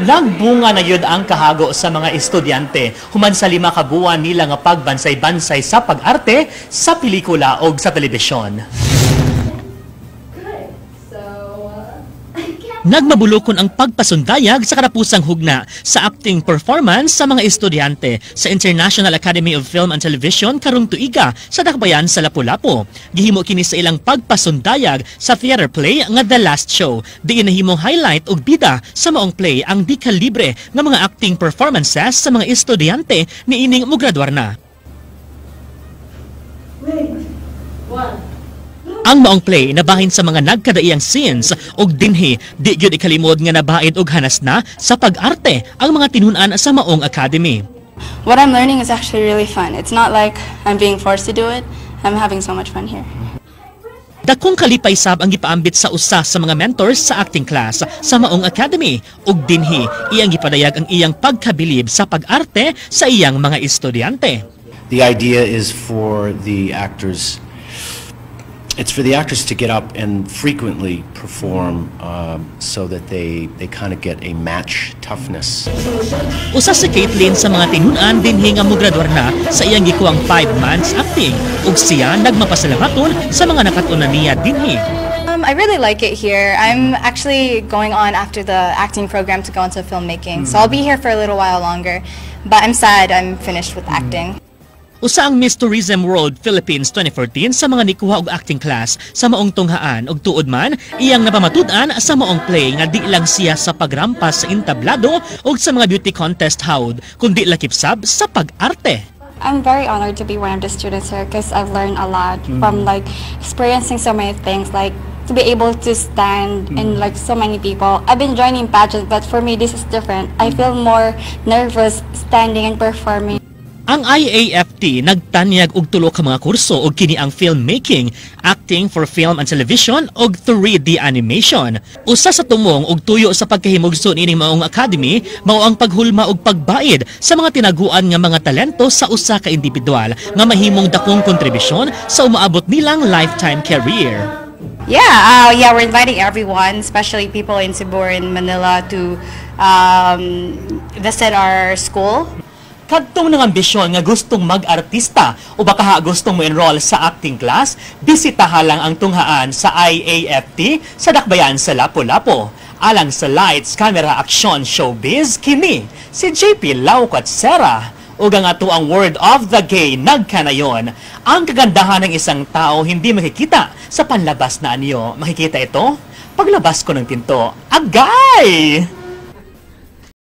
Nagbunga na yun ang kahago sa mga estudyante human sa 5 ka buwan nila nga pagbansay-bansay sa pag-arte sa pelikula o sa telebisyon. Nagmabulokon ang pagpasundayag sa karapusang hugna sa acting performance sa mga estudyante sa International Academy of Film and Television karong tuiga sa Dakbayan sa Lapu-Lapu. Gihimo kini sa ilang pagpasundayag sa theater play nga The Last Show. Diin nahimong highlight og bida sa maong play ang di kalibre nga mga acting performances sa mga estudyante niining mograduar na. Ang maong play nabahin sa mga nagkadaiyang scenes og dinhi di gyud ikalimod nga nabaid og hanas na sa pag-arte ang mga tinun-an sa maong academy. What I'm learning is actually really fun. It's not like I'm being forced to do it. I'm having so much fun here. Dakong kalipay sab ang gipaambit sa usa sa mga mentors sa acting class sa maong academy ug dinhi iyang gipadayag ang iyang pagkabilib sa pag-arte sa iyang mga estudyante. The idea is for the actors. It's for the actors to get up and frequently perform so that they kind of get a match toughness. Usa si Caitlin sa mga tinun-an dinhi nga mograduar na sa iyang gikuwang 5 months acting ug siya nagmapasalamaton sa mga nakatuna niya dinhi. I really like it here. I'm actually going on after the acting program to go into filmmaking. So I'll be here for a little while longer. But I'm sad I'm finished with acting. Usa ang Miss Tourism World Philippines 2014 sa mga nikuha og acting class sa maong tunghaan ug tuod man iyang napamatud-an sa maong play nga di lang siya sa pagrampas sa entablado ug sa mga beauty contest hawd kundi lakip-sab sa pag-arte. I'm very honored to be one of the students here because I've learned a lot from like experiencing so many things, like to be able to stand in like so many people. I've been joining pageants, but for me this is different. I feel more nervous standing and performing. Ang IAFT nagtanyag og tulo ka mga kurso og kini ang filmmaking, acting for film and television ug 3D animation. Usa sa tumong og tuyo sa pagkahimugso nining maong academy mao ang paghulma og pagbaid sa mga tinaguan nga mga talento sa usa ka individual nga mahimong dakong kontribusyon sa umaabot nilang lifetime career. Yeah, we're inviting everyone, especially people in Cebu and Manila, to visit our school. Kadtong ng ambisyon nga gustong mag-artista o baka gustong mo enroll sa acting class, bisitaha lang ang tunghaan sa IAFT sa Dakbayan sa Lapu-Lapu. Alang sa Lights, Camera, Action, Showbiz, kini si JP Laucat Sera. Ug ang ato ang word of the gay nagkanayon. Ang kagandahan ng isang tao hindi makikita sa panlabas na anyo. Makikita ito? Paglabas ko ng pinto, agay!